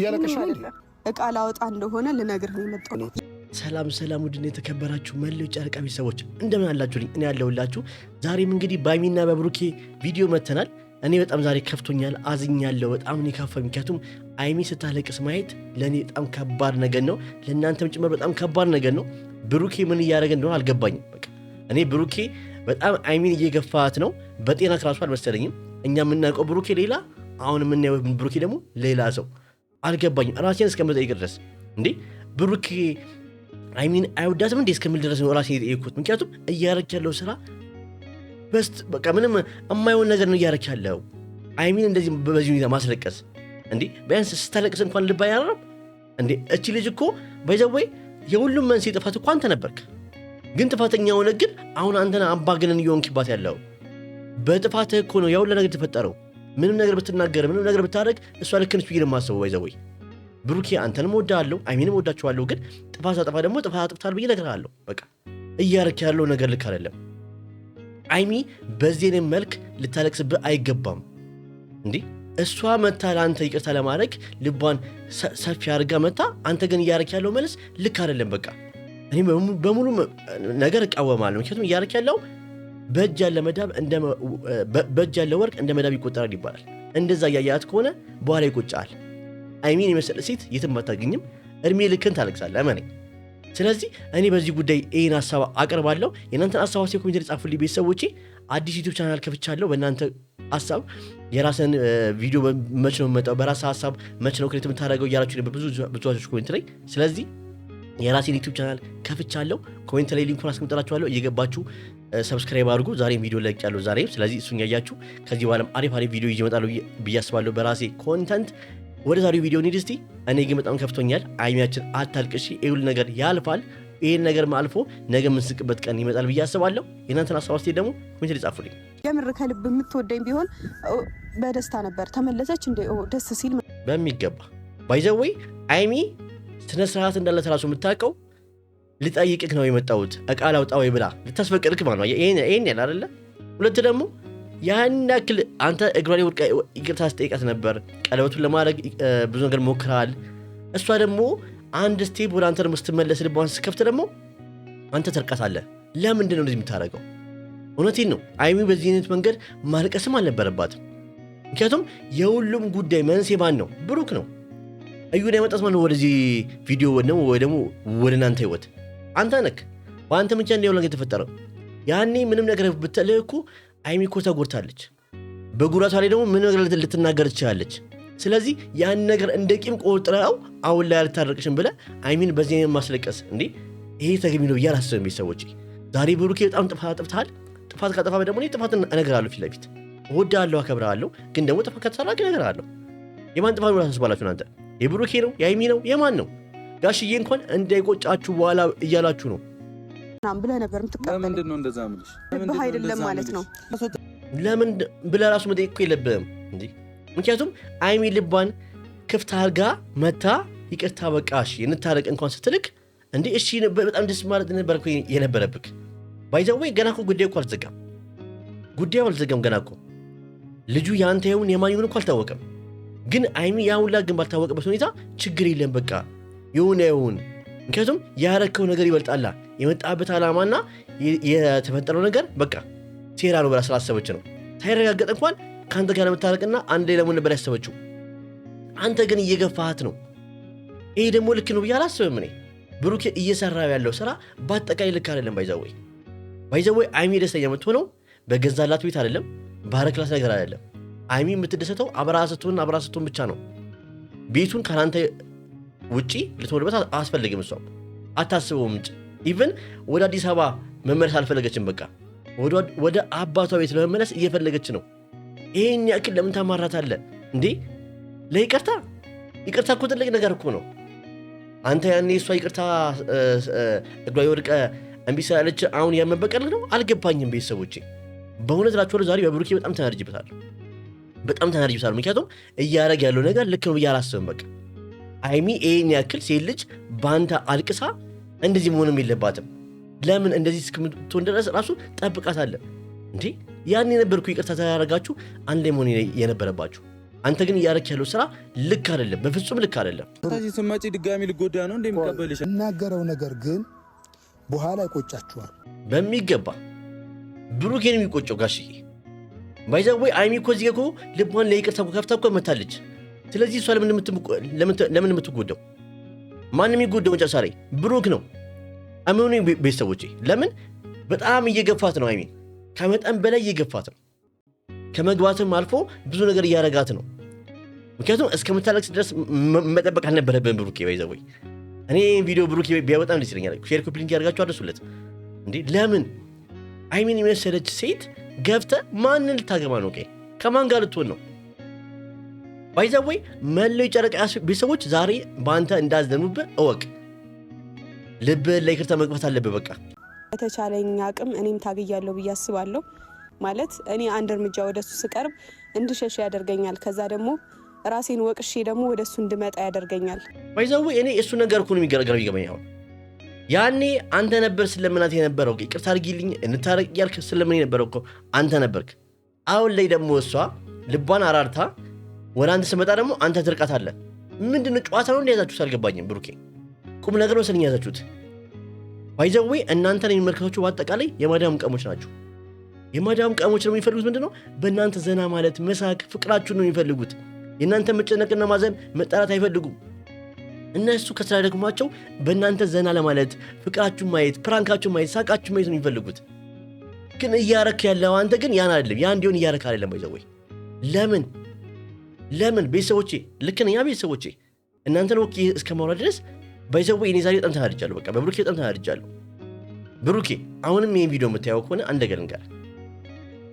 ያለቀሽ ነው እቃ ላወጣ እንደሆነ ልነግርህ ነው የመጣሁት። ሰላም ውድና የተከበራችሁ መላው ጨረቃ ቤተሰቦች እንደምን አላችሁልኝ? እኔ ያለሁላችሁ። ዛሬም እንግዲህ በአይሚና በብሩኬ ቪዲዮ መተናል። እኔ በጣም ዛሬ ከፍቶኛል፣ አዝኛለሁ። በጣም እኔ ካፈኝ። ምክንያቱም አይሚ ስታለቅስ ማየት ለእኔ በጣም ከባድ ነገር ነው፣ ለእናንተም ጭምር በጣም ከባድ ነገር ነው። ብሩኬ ምን እያደረገ እንደሆነ አልገባኝም። በቃ እኔ ብሩኬ በጣም አይሚን እየገፋት ነው። በጤና ክራሱ አልመሰለኝም። እኛ የምናውቀው ብሩኬ ሌላ፣ አሁን የምናየው ብሩኬ ደግሞ ሌላ ሰው። አልገባኝም። ራሴን እስከምጠይቅ ድረስ እንዴ ብሩኬ አይሚን አይወዳትም እንዴ እስከምል ድረስ ነው ራሴን የጠየቅኩት። ምክንያቱም እያረክ ያለው ስራ በቃ ምንም የማይሆን ነገር ነው እያረክ ያለው። አይሚን እንደዚህ በዚህ ሁኔታ ማስለቀስ እንዴ ቢያንስ ስታለቅስ እንኳን ልብ አይራራም እንዴ? እቺ ልጅ እኮ ባይዘወይ የሁሉም መንስኤ ጥፋት እኮ አንተ ነበርክ። ግን ጥፋተኛ ሆነ ግን አሁን አንተና አምባገነን እየሆንክባት ያለው በጥፋትህ እኮ ነው ያው ነገር የተፈጠረው። ምንም ነገር ብትናገር ምንም ነገር ብታደርግ እሷ ልክ ነች ብዬ ነው የማስበው። ባይዘወይ ብሩኬ አንተንም ወዳለሁ አይሚንም ወዳቸዋለሁ። ግን ጥፋት አጥፋ ደግሞ ጥፋት አጥፍታል ብዬ እነግርሃለሁ። በቃ እያረክ ያለው ነገር ልክ አይደለም። አይሚ በዚህ መልክ ልታለቅስብህ አይገባም እንዴ። እሷ መታ ለአንተ ይቅርታ ለማድረግ ልቧን ሰፊ አድርጋ መታ፣ አንተ ግን እያረክ ያለው መልስ ልክ አይደለም። በቃ እኔ በሙሉ ነገር እቃወማለሁ። ምክንያቱም እያረክ ያለው በእጅ ያለ ወርቅ እንደ መዳብ ይቆጠራል ይባላል። እንደዛ እያያት ከሆነ በኋላ ይቆጫል። አይሚን የመሰለ ሴት የትም አታገኝም። እድሜ ልክን ታለቅሳለህ እመነኝ። ስለዚህ እኔ በዚህ ጉዳይ ይህን ሀሳብ አቀርባለሁ። የእናንተን ሀሳብ ኮሜንት ላይ ጻፉልኝ ቤተሰቦቼ። አዲስ ዩቲዩብ ቻናል ከፍቻለሁ። በእናንተ ሀሳብ የራስን ቪዲዮ መች ነው የምመጣው፣ በራስ ሀሳብ መች ነው ክሬት የምታደርገው እያላችሁ ነበር ብዙዎች ኮሜንት ላይ። ስለዚህ የራሴን ዩቲዩብ ቻናል ከፍቻለሁ። ኮሜንት ላይ ሊንኩን አስቀምጥላችኋለሁ። እየገባችሁ ሰብስክራይብ አድርጉ። ዛሬም ቪዲዮ ለቅቄያለሁ ዛሬም። ስለዚህ እሱን ያያችሁ ከዚህ በኋላም አሪፍ ቪዲዮ ይዤ እመጣለሁ ብዬ አስባለሁ በራሴ ኮንተንት። ወደ ዛሬው ቪዲዮ እንሂድ እስቲ። እኔ ግን በጣም ከፍቶኛል። አይሚያችን አታልቅሺ፣ ይሁን ነገር ያልፋል። ይሄን ነገር ማልፎ ነገ የምንስቅበት ቀን ይመጣል ብዬ አስባለሁ። የእናንተን ሀሳብ አስተያየት ደግሞ ኮሜንት ላይ ጻፉልኝ። የምር ከልብ የምትወደኝ ቢሆን በደስታ ነበር። ተመለሰች እንደ ደስ ሲል በሚገባ ባይዘወይ አይሚ ስነ ስርዓት እንዳለ ተራሱ የምታውቀው ልጠይቅህ ነው የመጣሁት እቃ ላውጣ ወይ ብላ ልታስፈቅድክ ማለት ነው። ይሄን ያለ አይደለ። ሁለት ደግሞ ያን ያክል አንተ እግሯ ላይ ወድቃ ይቅርታ ስጠይቃት ነበር። ቀለበቱን ለማድረግ ብዙ ነገር ሞክራል። እሷ ደግሞ አንድ ስቴፕ ወደ አንተ ደግሞ ስትመለስ ልቧን ስከፍት ደግሞ አንተ ተርቃታለህ። ለምንድን ነው እንደዚህ የምታደርገው? እውነቴን ነው። አይሚ በዚህ አይነት መንገድ ማልቀስም አልነበረባትም። ምክንያቱም የሁሉም ጉዳይ መንስኤ ማን ነው? ብሩክ ነው። እዩን ያመጣት ማለት ነው ወደዚህ ቪዲዮ ወይ ደግሞ ወደ እናንተ ህይወት አንተ ነክ። በአንተ ብቻ እንዲያው ነገር የተፈጠረው ያኔ ምንም ነገር ብትልህ እኮ አይሚ እኮ ተጎድታለች። በጉራቷ ላይ ደግሞ ምን ነገር ልትናገር ትችላለች። ስለዚህ ያን ነገር እንደ ቂም ቆጥረው አሁን ላይ አልታረቅሽም ብለህ አይሚን በዚህ ማስለቀስ እንዴ ይሄ ተገቢ ነው ብዬ አላስብም። ቤተሰቦቼ ዛሬ ብሩኬ በጣም ጥፋት አጥፍተሃል። ጥፋት ካጠፋ ደግሞ እኔ ጥፋትን እነግርሃለሁ ፊት ለፊት። እወድሃለሁ፣ አከብርሃለሁ። ግን ደግሞ ጥፋት ከተሰራ እነግርሃለሁ። የማን ጥፋት ነው ታስባላችሁ እናንተ? የብሩኬ ነው? የአይሚ ነው? የማን ነው? ጋሽዬ እንኳን እንዳይቆጫችሁ በኋላ እያላችሁ ነው ብለህ ነበር የምትቀበለው። ለምንድን ነው እንደዛ ምልሽ? ልብህ አይደለም ማለት ነው። ለምን ብለህ ራሱ መጠየቅ እኮ የለብህም እንዴ። ምክንያቱም አይሚ ልቧን ክፍት አድርጋ መታ ይቅርታ በቃሽ እንታረቅ እንኳን ስትልክ እንዴ እሺ በጣም ደስ ማለት ነበር እኮ የነበረብክ። ባይዘወይ ገና እኮ ጉዳዩ እኮ አልተዘጋም። ገና እኮ ልጁ ያንተ ይሁን የማን ይሁን እኮ አልታወቀም። ግን አይሚ ያውላ ግን ባልታወቀበት ሁኔታ ችግር የለም በቃ ይሁን። ምክንያቱም ያረከው ነገር ይበልጣላ። የመጣበት ዓላማና የተፈጠረው ነገር በቃ ሴራ ነው ብላ ስላሰበች ነው። ሳይረጋገጥ እንኳን ከአንተ ጋር ለመታረቅና አንድ ላይ ለመሆን ነበር ያሰበችው። አንተ ግን እየገፋሃት ነው። ይሄ ደግሞ ልክ ነው ብዬ አላስብም እኔ። ብሩኬ እየሰራው ያለው ስራ በአጠቃላይ ልክ አይደለም። ባይዘወይ አይሚ ደስተኛ የምትሆነው በገዛላት ቤት አይደለም፣ ባረክላት ነገር አይደለም። አይሚ የምትደሰተው አብራስቱን ብቻ ነው። ቤቱን ካላንተ ውጪ ልትወልበት አስፈልግም። እሷም አታስበውም። ኢቭን ወደ አዲስ አበባ መመለስ አልፈለገችም። በቃ ወደ አባቷ ቤት ለመመለስ እየፈለገች ነው። ይሄን ያክል ለምን ታማራታለህ እንዴ? ለይቅርታ እኮ ትልቅ ነገር እኮ ነው። አንተ ያኔ እሷ ይቅርታ እግሯ የወድቀ እምቢ ስላለች አሁን ያመበቀልህ ነው? አልገባኝም። ቤተሰቦቼ በእውነት እላችኋለሁ ዛሬ በብሩኬ በጣም ተናድጄበታለሁ። ምክንያቱም እያደረገ ያለው ነገር ልክ ነው ብዬ አላስብም። በቃ አይሚ ይሄን ያክል ሴት ልጅ ባንተ አልቅሳ እንደዚህ መሆንም የለባትም። ለምን እንደዚህ እስክትሆን ድረስ ራሱ ጠብቃታለህ እንዴ? ያን የነበርኩ ይቅርታ ተያረጋችሁ አንድ ላይ መሆን የነበረባችሁ አንተ ግን እያረክ ያለው ስራ ልክ አይደለም፣ በፍጹም ልክ አይደለም። ታጂ ስማጪ ድጋሚ ልጎዳ ነው እንደሚቀበልሽ እናገረው ነገር ግን በኋላ ይቆጫችኋል። በሚገባ ብሩኬን የሚቆጨው ጋሽዬ ባይዛው አይሚ እኮ እዚህ እኮ ልቧን ለይቅርታ ከፍታ እኮ መታለች። ስለዚህ እሷ ለምን የምትጎዳው? ማንም የሚጎዳው መጨረሻ ላይ ብሩክ ነው። አምኑ ቤተሰቦቼ፣ ለምን በጣም እየገፋት ነው። አይሚ ከመጠን በላይ እየገፋት ነው። ከመግባትም አልፎ ብዙ ነገር እያረጋት ነው። ምክንያቱም እስከምታለቅስ ድረስ መጠበቅ አልነበረብን ብሩኬ። ባይዛው እኔ ቪዲዮ ብሩኬ ቢያወጣም ደስ ይለኛል። ሼር ኮፒ ሊንክ ያደርጋችሁ አድርሱለት እንዴ። ለምን አይሚን የመሰለች ሴት ገብተ ማንን ልታገባ ነው? ከማን ጋር ልትሆን ነው? ባይዛው መለው ጨረቃ ቤተሰቦች ዛሬ በአንተ እንዳዘኑብህ እወቅ። ልብህን ለይቅርታ መግባት አለብህ። በቃ በተቻለኝ አቅም እኔም ታግያለሁ ብዬ አስባለሁ። ማለት እኔ አንድ እርምጃ ወደሱ ስቀርብ እንድሸሽ ያደርገኛል። ከዛ ደግሞ ራሴን ወቅሼ ደግሞ ወደሱ እንድመጣ ያደርገኛል። ባይዛው እኔ እሱ ነገር እኮ ነው የሚገርገር ይገባኝ። አሁን ያኔ አንተ ነበር ስለምናት የነበረው ይቅርታ አድርጊልኝ እንታረቅ ያልክ ስለምን የነበረው እኮ አንተ ነበርክ። አሁን ላይ ደግሞ እሷ ልቧን አራርታ ወደ አንተ ስመጣ ደግሞ አንተ ትርቃታለህ። ምንድነው ጨዋታ ነው እንደያዛችሁት አልገባኝም። ብሩኬ ቁም ነገር ነው ስለኝ ያዛችሁት። ባይዛው እናንተን የሚመለከታችሁ በአጠቃላይ የማዳም ቀሞች ናችሁ። የማዳም ቀሞች ነው የሚፈልጉት ምንድነው? በእናንተ ዘና ማለት መሳቅ፣ ፍቅራችሁን ነው የሚፈልጉት። የእናንተ መጨነቅና ማዘን መጣላት አይፈልጉም። እነሱ ከስራ ደግሟቸው በእናንተ ዘና ለማለት ፍቅራችሁን ማየት፣ ፕራንካችሁን ማየት፣ ሳቃችሁን ማየት ነው የሚፈልጉት። ግን እያረክ ያለው አንተ ግን ያን አይደለም። ያን እንዲሆን እያረክ አይደለም። ባይዛው ለምን ቤተሰቦቼ ልክ ነኝ። ያ ቤተሰቦቼ እናንተን ወኪ እስከማውራ ድረስ ባይዛው እኔ ዛሬ በጣም ተናድጃለሁ። በቃ በብሩኬ በጣም ተናድጃለሁ። ብሩኬ አሁንም ይሄን ቪዲዮ የምታየው ከሆነ አንድ ነገር እንጋር።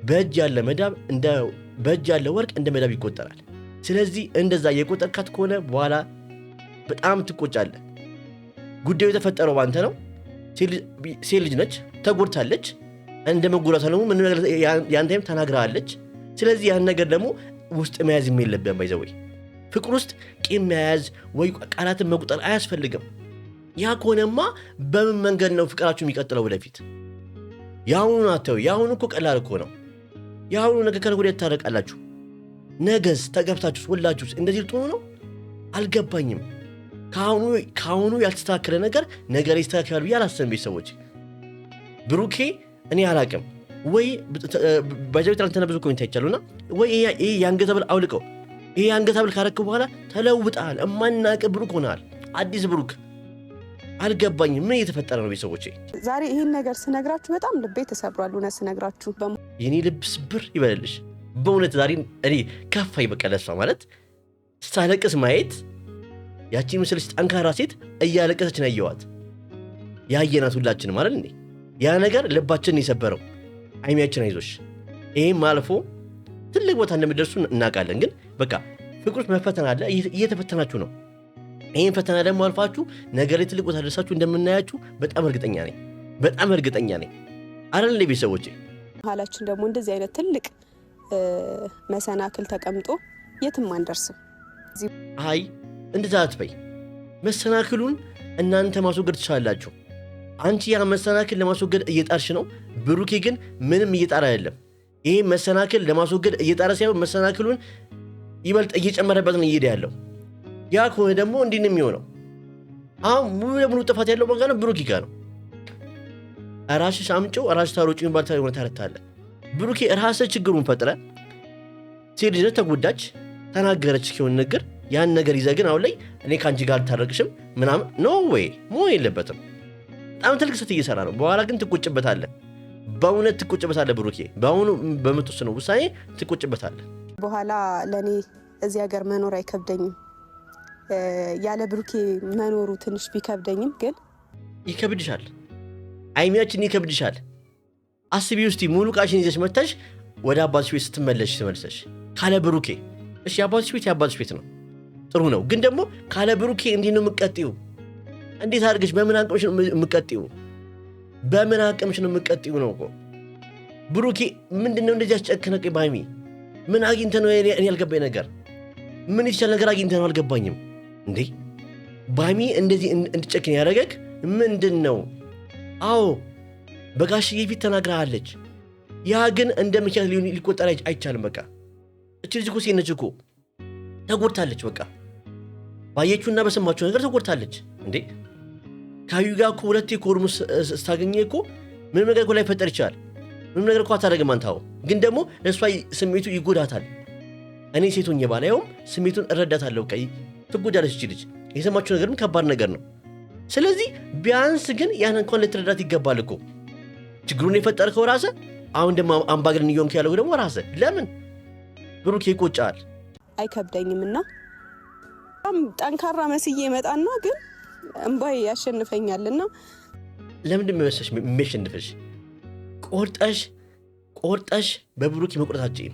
በእጅ ያለ መዳብ በእጅ ያለ ወርቅ እንደ መዳብ ይቆጠራል። ስለዚህ እንደዛ የቆጠርካት ከሆነ በኋላ በጣም ትቆጫለህ። ጉዳዩ የተፈጠረው ባንተ ነው። ሴት ልጅ ነች፣ ተጎድታለች። እንደ መጎዳቷ ደግሞ ምን ነገር ያንተም ተናግራለች። ስለዚህ ያን ነገር ደግሞ ውስጥ መያዝ የለብህም። ባይዘው ፍቅር ውስጥ ቂም መያዝ ወይ ቃላትን መቁጠር አያስፈልግም። ያ ከሆነማ በምን መንገድ ነው ፍቅራችሁ የሚቀጥለው ወደፊት? ያሁኑ አተው ያሁኑ እኮ ቀላል እኮ ነው። ያሁኑ ነገር ከነገ ወዲያ ታረቃላችሁ። ነገስ ተገብታችሁስ ሁላችሁስ እንደዚህ ልትሆኑ ነው? አልገባኝም። ካሁኑ ያልተስተካከለ ነገር ነገር ይስተካከላል ብዬ አላሰብም። ቤተሰቦች ብሩኬ እኔ አላቅም ወይ ባይዘው ትናንትና ብዙ ኮሜንት አይቻሉና ወይ ይሄ የአንገት ሐብል አውልቀው ይሄ የአንገት ሐብል ካረክ በኋላ ተለውጣል። እማናቅ ብሩክ ሆናል። አዲስ ብሩክ አልገባኝም። ምን እየተፈጠረ ነው? ቤተሰቦቼ ዛሬ ይሄን ነገር ስነግራችሁ በጣም ልቤ ተሰብሯል። እውነት ስነግራችሁ የኔ ልብ ስብር ይበልልሽ። በእውነት ዛሬ እኔ ከፋኝ። በቃ ለእሷ ማለት ስታለቅስ ማየት ያቺ ምስልሽ ጠንካራ ሴት እያለቀሰች ነው ያየዋት። ያየናት ሁላችን ማለት እንዴ ያ ነገር ልባችንን የሰበረው። አይሚያችን አይዞሽ፣ ይሄም አልፎ ትልቅ ቦታ እንደምትደርሱ እናውቃለን። ግን በቃ ፍቅር ውስጥ መፈተን አለ። እየተፈተናችሁ ነው። ይሄን ፈተና ደግሞ አልፋችሁ ነገር ላይ ትልቅ ቦታ ደርሳችሁ እንደምናያችሁ በጣም እርግጠኛ ነኝ። አይደል እንዴ ቤተሰቦቼ? ሐላችን ደግሞ እንደዚህ አይነት ትልቅ መሰናክል ተቀምጦ የትም አንደርስም። አይ እንደዛ አትበይ። መሰናክሉን እናንተ ማስወገድ ትችላላችሁ። አንቺ ያ መሰናክል ለማስወገድ እየጣርሽ ነው። ብሩኬ ግን ምንም እየጣረ አይደለም። ይሄ መሰናክል ለማስወገድ እየጣረ ሳይሆን መሰናክሉን ይበልጥ እየጨመረበት ነው እየሄደ ያለው። ያ ከሆነ ደግሞ እንዲህ ነው የሚሆነው። አሁን ሙሉ ለሙሉ ጥፋት ያለው ማን ጋር ነው? ብሩኬ ጋር ነው። ራስሽ አምጪው ራስሽ ታሮጪ ምን ባልታ ይሆነ ታረታለ። ብሩኬ ራስህ ችግሩን ፈጥረ ሴት ልጅ ተጎዳች ተናገረች ሲሆን ነገር ያን ነገር ይዘህ ግን አሁን ላይ እኔ ካንቺ ጋር ታረቅሽም ምናምን ኖ ዌይ መሆን የለበትም። በጣም ትልቅ ስህተት እየሰራ ነው። በኋላ ግን ትቆጭበታለህ። በእውነት ትቆጭበታለህ። ብሩኬ በአሁኑ በምትወስነው ውሳኔ ትቆጭበታለህ። በኋላ ለእኔ እዚህ ሀገር መኖር አይከብደኝም። ያለ ብሩኬ መኖሩ ትንሽ ቢከብደኝም ግን ይከብድሻል። አይሚያችን ይከብድሻል። አስቢ ውስጥ ሙሉ ቃሽን ይዘሽ መጥተሽ ወደ አባትሽ ቤት ስትመለሽ ተመልሰሽ ካለ ብሩኬ። እሺ አባትሽ ቤት የአባትሽ ቤት ነው፣ ጥሩ ነው። ግን ደግሞ ካለ ብሩኬ እንዲህ ነው የምትቀጥይው? እንዴት አድርገሽ በምን አቅምሽ ነው የምትቀጥይው? በምን አቅምሽ ነው የምትቀጥይው ነው እኮ ብሩኬ። ምንድነው እንደዚህ አስጨከነቀኝ? ባይሚ ምን አግኝተህ ነው? እኔ ያልገባኝ ነገር ምን የተሻለ ነገር አግኝተህ ነው? አልገባኝም እንዴ ባይሚ እንደዚህ እንድጨክን ያደረገክ ምንድን ነው? አዎ በጋሽዬ ፊት ተናግራለች። ያ ግን እንደ ምክንያት ሊቆጠር አይቻልም። በቃ እቺ ልጅ እኮ ሴት ነች እኮ ተጎድታለች። በቃ ባየችውና በሰማችው ነገር ተጎድታለች። እንዴ ካዩ ጋር እኮ ሁለቴ ኮርሙ ስታገኘ እኮ ምንም ነገር እኮ ላይፈጠር ይችላል። ምንም ነገር እኮ አታደርግም አንተ። ግን ደግሞ ለእሷ ስሜቱ ይጎዳታል። እኔ ሴቱን የባላየውም ስሜቱን እረዳታለሁ። በቃ ትጎዳለች እቺ ልጅ። የሰማችው ነገርም ከባድ ነገር ነው። ስለዚህ ቢያንስ ግን ያን እንኳን ልትረዳት ይገባል እኮ። ችግሩን የፈጠርከው ራስህ፣ አሁን ደግሞ አምባገነን እየሆንክ ያለው ደግሞ ራስህ። ለምን ብሩኬ ይቆጫል? አይከብደኝምና በጣም ጠንካራ መስዬ መጣና ግን እንባይ ያሸንፈኛልና ለምንድን ነው የሚያሸንፍሽ? ቆርጠሽ በብሩኬ መቆረጣችን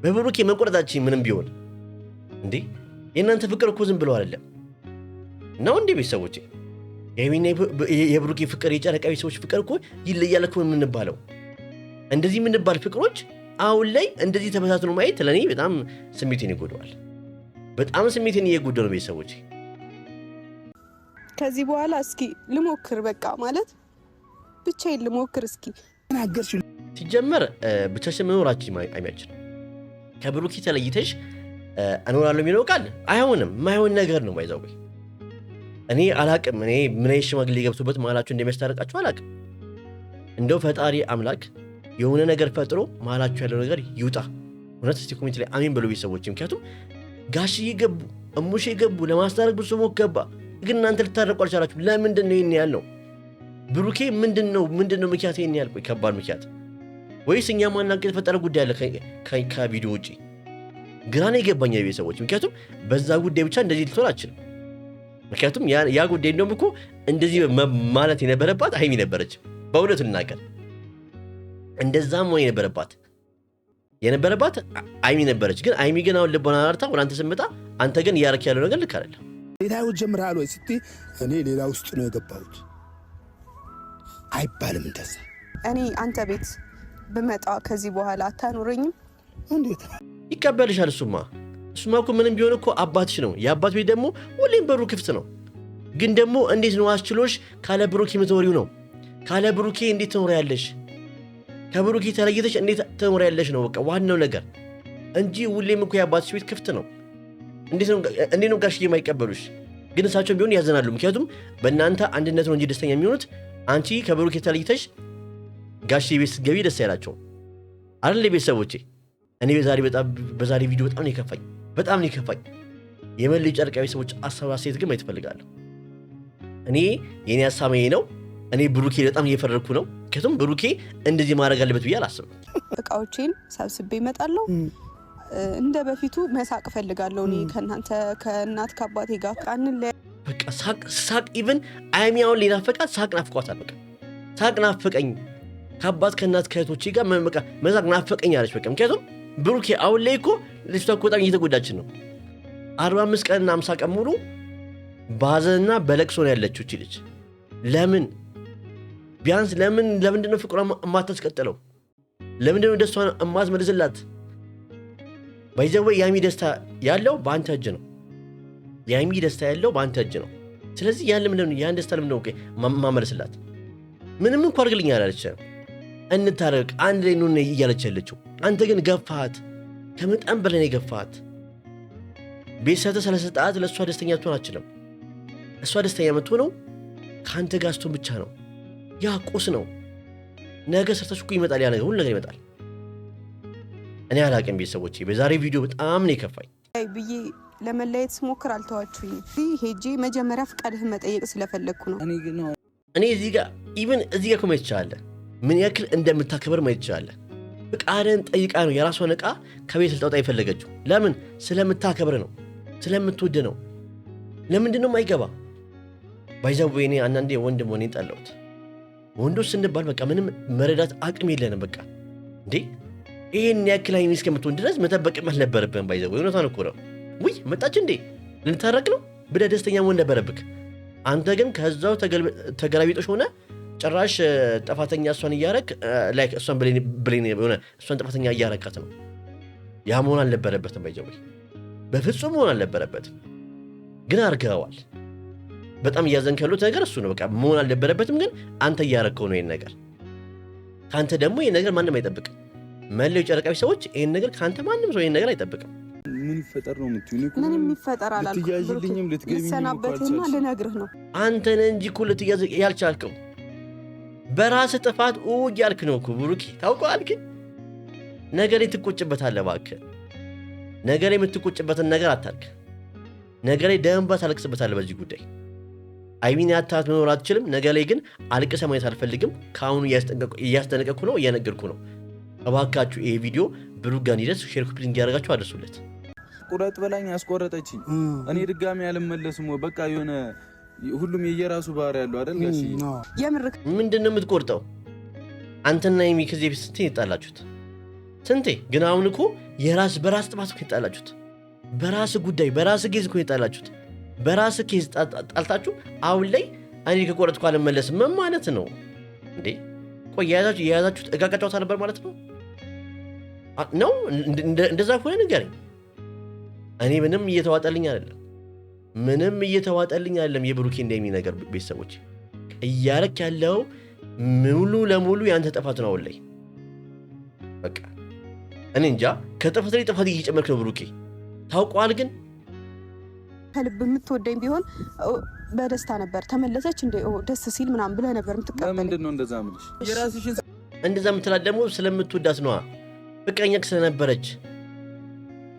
በብሩኬ መቆረጣችን ምንም ቢሆን እንዴ የእናንተ ፍቅር እኮ ዝም ብሎ አይደለም ነው እንዴ ቤተሰቦቼ? የሀይሚና የብሩኬ ፍቅር የጨረቃ ቤተሰቦች ፍቅር እኮ ይለያል እኮ የምንባለው። እንደዚህ የምንባል ፍቅሮች አሁን ላይ እንደዚህ ተበታትኖ ማየት ለእኔ በጣም ስሜቴን ይጎዳዋል። በጣም ስሜቴን እየጎዳ ነው ቤተሰቦቼ። ከዚህ በኋላ እስኪ ልሞክር በቃ ማለት ብቻዬን ልሞክር እስኪ። ተናገርሽ ሲጀመር ብቻሽን መኖራችን አይመችም። ከብሩኬ ተለይተሽ እኖራለሁ የሚለው ቃል አይሆንም፣ የማይሆን ነገር ነው። ባይዛው እኔ አላቅም። እኔ ምን አይነት ሽማግሌ ገብቶበት መሀላችሁ እንደሚያስታርቃችሁ አላቅም። እንደው ፈጣሪ አምላክ የሆነ ነገር ፈጥሮ መሀላችሁ ያለው ነገር ይውጣ። እውነት እስቲ ኮሜንት ላይ አሜን በሉ ቤተሰቦች። ምክንያቱም ጋሽዬ ገቡ፣ እሙሼ ገቡ፣ ለማስታረቅ ብዙ ሰው ገባ፣ ግን እናንተ ልታረቁ አልቻላችሁ። ለምንድን ነው ይሄን ያልነው? ብሩኬ ምንድነው ምክንያት ይሄን ያልኩ? ከባድ ምክንያት ወይስ እኛ ማናቀ የተፈጠረ ጉዳይ አለ ከቪዲዮ ውጪ? ግራ ነው የገባኝ ቤተሰቦች። ምክንያቱም በዛ ጉዳይ ብቻ እንደዚህ ልትሆን አልችልም። ምክንያቱም ያ ጉዳይ እንደውም እኮ እንደዚህ ማለት የነበረባት ሀይሚ ነበረች። በእውነቱ ልናገር እንደዛም ሆነ የነበረባት ሀይሚ ነበረች። ግን ሀይሚ ግን አሁን ልቦና አርታ ወደ አንተ ስመጣ አንተ ግን እያረክ ያለው ነገር ልክ አይደለም። ሌላው ጀምራል ወይ ስትይ እኔ ሌላ ውስጥ ነው የገባሁት አይባልም እንደዛ። እኔ አንተ ቤት ብመጣ ከዚህ በኋላ አታኖረኝም? እንዴት ይቀበልሻል? እሱማ እኮ ምንም ቢሆን እኮ አባትሽ ነው። የአባት ቤት ደግሞ ሁሌም በሩ ክፍት ነው። ግን ደግሞ እንዴት ነው አስችሎሽ ካለ ብሩኬ የምትኖሪው ነው? ካለ ብሩኬ እንዴት ትኖሪያለሽ? ከብሩኬ ተለይተሽ እንዴት ትኖሪያለሽ ነው በቃ ዋናው ነገር እንጂ ሁሌም እኮ የአባትሽ ቤት ክፍት ነው። እንዴት ነው ጋሽዬ የማይቀበሉሽ? ግን እሳቸው ቢሆን ያዘናሉ። ምክንያቱም በእናንተ አንድነት ነው እንጂ ደስተኛ የሚሆኑት አንቺ ከብሩኬ ተለይተሽ ጋሽዬ ቤት ስትገቢ ደስ ያላቸው አይደል ቤተሰቦቼ? እኔ በዛሬ ቪዲዮ በጣም ነው የከፋኝ። የመለዩ ጨረቃ ቤተሰቦች አሰባሴት ግን ማየት እፈልጋለሁ። እኔ የኔ ሀሳብ ይሄ ነው። እኔ ብሩኬ በጣም እየፈረድኩ ነው። ምክንያቱም ብሩኬ እንደዚህ ማድረግ አለበት ብዬ አላስብም። እቃዎቼን ሰብስቤ እመጣለሁ። እንደ በፊቱ መሳቅ እፈልጋለሁ። እኔ ከእናት ከአባቴ ጋር ቃንን በቃ ሳቅ ኢቭን አይሚያውን ሊናፈቃት ሳቅ ናፍቋታል። በቃ ሳቅ ናፈቀኝ ከአባት ከእናት ከእህቶቼ ጋር በቃ መሳቅ ናፈቀኝ አለች። በቃ ምክንያቱም ብሩኬ አሁን ላይ እኮ ልጅቷ እኮ በጣም እየተጎዳችን ነው። 45 ቀንና 50 ቀን ሙሉ በሀዘንና በለቅሶ ነው ያለችው እቺ ልጅ። ለምን ቢያንስ ለምንድነው ፍቅሯን የማታስቀጥለው? ለምንድነው ደስታዋን የማትመልስላት? ባይዘው የሀይሚ ደስታ ያለው በአንተ እጅ ነው። የሀይሚ ደስታ ያለው በአንተ እጅ ነው። ስለዚህ ያን ደስታ ለምንድነው ማመለስላት? ምንም እንኳ አድርግልኝ አላለች። እንታረቅ አንድ ላይ ነው እያለች ያለችው። አንተ ግን ገፋት፣ ከመጠን በላይ ነው የገፋት። ቤተሰተ ስለሰጣት ለእሷ ደስተኛ ትሆን አችልም። እሷ ደስተኛ የምትሆነው ከአንተ ጋር ስትሆን ብቻ ነው። ያ ቁስ ነው። ነገ ሰርተሽ እኮ ይመጣል። ያ ነገር ሁሉ ነገር ይመጣል። እኔ አላቅም ቤተሰቦቼ፣ በዛሬ ቪዲዮ በጣም ነው የከፋኝ ብዬ ለመለየት ስሞክር አልተዋችሁኝ። ሄጄ መጀመሪያ ፍቃድህን መጠየቅ ስለፈለግኩ ነው። እኔ እዚህ ጋር እኮ ማየት ይቻላል ምን ያክል እንደምታከብር ማየት ይቻላል። ፍቃድህን ጠይቃ ነው የራሷን ዕቃ ከቤት ልታወጣ የፈለገችው። ለምን? ስለምታከብር ነው፣ ስለምትወድ ነው። ለምንድን ነው የማይገባ? ባይዛው እኔ አንዳንዴ ወንድም ሆኔን ጠላሁት። ወንዶች ስንባል በቃ ምንም መረዳት አቅም የለንም። በቃ እንዴ ይሄን ያክል ሀይሚ እስከምትሆን ድረስ መጠበቅም አልነበረብህም። ባይዛው እውነቷን እኮ ነው። ውይ መጣች እንዴ ልንታረቅ ነው ብለህ ደስተኛ መሆን ነበረብክ። አንተ ግን ከዛው ተገላቢጦሽ ሆነ ጭራሽ ጥፋተኛ እሷን እያረክ ላይክ እሷን ብሌን ሆነ እሷን ጥፋተኛ እያረካት ነው። ያ መሆን አልነበረበትም። ባይዛው በፍጹም መሆን አልነበረበትም፣ ግን አርገዋል። በጣም እያዘንክ ያሉት ነገር እሱ ነው። በቃ መሆን አልነበረበትም፣ ግን አንተ እያረከው ነው ይሄን ነገር። ካንተ ደግሞ ይሄን ነገር ማንም አይጠብቅም። መለዩ ጨረቃ ሰዎች ይሄን ነገር ካንተ ማንም ሰው ይሄን ነገር አይጠብቅም። ምን ይፈጠር ነው የምትይኝ እኮ ምንም ይፈጠር አላልኩም። ልትያዥልኝም ልትገቢኝም ልሰናበትህና ልነግርህ ነው። አንተ ነህ እንጂ እኮ ልትያዝ ያልቻልከው በራስህ ጥፋት እያልክ ነው እኮ ብሩኬ። ታውቀዋል። ግን ነገ ላይ ትቆጭበታለህ። እባክህ ነገ ላይ የምትቆጭበትን ነገር አታርግ። ነገ ላይ ደም ታለቅስበታለህ በዚህ ጉዳይ። ሀይሚን ያታት መኖር አትችልም። ነገ ላይ ግን አልቅሰህ ማየት አልፈልግም። ከአሁኑ እያስጠነቀቅኩ ነው፣ እየነገርኩ ነው። እባካችሁ ይሄ ቪዲዮ ብሩክ ጋር እንዲደርስ ሼር ኮፒ እንዲያደርጋችሁ አድርሱለት። ቁረጥ በላኝ አስቆረጠችኝ። እኔ ድጋሚ አልመለስም። በቃ የሆነ ሁሉም የየራሱ ባህሪ ያለው አይደል ጋሽ? የምር ምንድነው የምትቆርጠው? አንተና ሀይሚ ከዚህ በፊት ስንቴ ይጣላችሁት? ስንቴ? ግን አሁን እኮ በራስ ጥፋት እኮ ይጣላችሁት። በራስ ጉዳይ በራስ ኬዝ እኮ ይጣላችሁት። በራስ ኬዝ ጣልታችሁ አሁን ላይ እኔ ከቆረጥኩ አልመለስም ምን ማለት ነው እንዴ? ቆይ የያዛችሁት እቃ ጨዋታ ነበር ማለት ነው ነው? እንደዛ ከሆነ ንገረኝ። እኔ ምንም እየተዋጠልኝ አይደለም። ምንም እየተዋጠልኝ አይደለም። የብሩኬ እንደሚ ነገር ቤተሰቦች እያረክ ያለው ሙሉ ለሙሉ ያንተ ጥፋት ነው። አሁን ላይ በቃ እኔ እንጃ ከጥፋት ላይ ጥፋት እየጨመርክ ነው ብሩኬ። ታውቀዋል። ግን ከልብ የምትወደኝ ቢሆን በደስታ ነበር። ተመለሰች እንደ ደስ ሲል ምናምን ብለህ ነበር የምትቀበል። ለምንድን ነው እንደዛ የምልሽ? የራስሽን እንደዛ የምትላት ደግሞ ስለምትወዳት ነዋ። ፍቅረኛክ ስለነበረች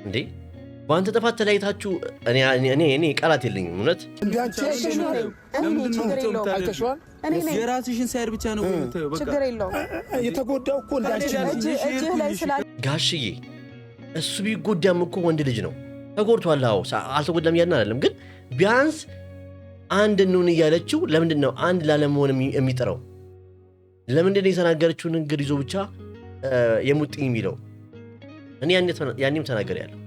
እንዴ። በአንተ ጥፋት ተለያይታችሁ እኔ ቃላት የለኝም እውነት። የራስሽን ሳይድ ብቻ ነው የምታየው። በቃ ችግር የለውም። የተጎዳው እኮ እንዳንቺ እጅህ ላይ ስላለ ጋሽዬ እሱ ቢጎዳም እኮ ወንድ ልጅ ነው። ተጎድቷል። አዎ አልተጎዳም እያልን አይደለም። ግን ቢያንስ አንድ እንሁን እያለችው ለምንድን ነው አንድ ላለመሆን የሚጠራው? ለምንድን ነው የተናገረችውን ንግግር ይዞ ብቻ የሙጥኝ የሚለው? እኔ ያኔም ተናገር ያለው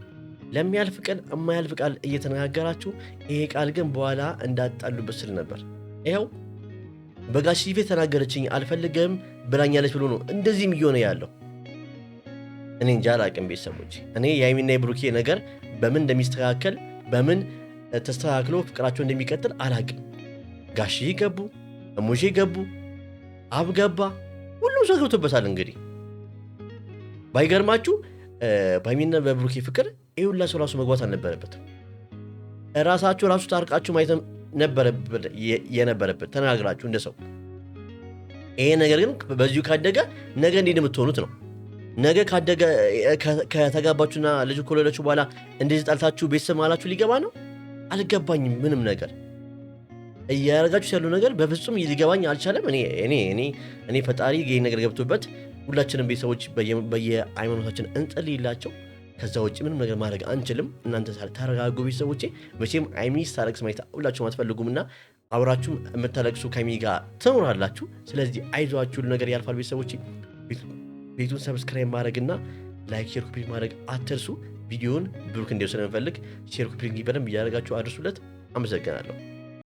ለሚያልፍ ቀን የማያልፍ ቃል እየተነጋገራችሁ ይሄ ቃል ግን በኋላ እንዳጣሉበት ስል ነበር። ይኸው በጋሽ ፊት ተናገረችኝ አልፈልግም ብላኛለች ብሎ ነው እንደዚህም እየሆነ ያለው። እኔ እንጃ አላቅም ቤተሰቦች። እኔ የሀይሚና የብሩኬ ነገር በምን እንደሚስተካከል በምን ተስተካክሎ ፍቅራቸው እንደሚቀጥል አላቅም። ጋሽ ገቡ፣ እሙሼ ገቡ፣ አብ ገባ፣ ሁሉም ሰው ገብቶበታል። እንግዲህ ባይገርማችሁ በሀይሚና በብሩኬ ፍቅር ይሁላ ሰው ራሱ መግባት አልነበረበትም። ራሳችሁ ራሱ ታርቃችሁ ማየት የነበረበት ተነጋግራችሁ እንደ ሰው። ይሄ ነገር ግን በዚሁ ካደገ ነገ እንዴት የምትሆኑት ነው? ነገ ካደገ ከተጋባችሁና ልጅ ከወለዳችሁ በኋላ እንደዚህ ጣልታችሁ ቤተሰብ ማላችሁ ሊገባ ነው? አልገባኝም። ምንም ነገር እያደረጋችሁ ያለው ነገር በፍጹም ሊገባኝ አልቻለም። እኔ ፈጣሪ ይሄን ነገር ገብቶበት ሁላችንም ቤተሰቦች በየሃይማኖታችን እንጸልይላቸው። ከዛ ውጭ ምንም ነገር ማድረግ አንችልም። እናንተ ታረጋጉ ቤተሰቦቼ። መቼም ሀይሚ ስታለቅስ ማየት ሁላችሁም አትፈልጉምና አብራችሁም የምታለቅሱ ከሀይሚ ጋር ትኖራላችሁ። ስለዚህ አይዟችሁ፣ ነገር ያልፋል ቤተሰቦቼ። ቤቱን ሰብስክራይብ ማድረግና ላይክ ሼር ኮፒ ማድረግ አትርሱ። ቪዲዮውን ብሩክ እንዲወስድ ስለምፈልግ ሼር ኮፒ በደንብ እያደረጋችሁ አድርሱለት። አመሰግናለሁ።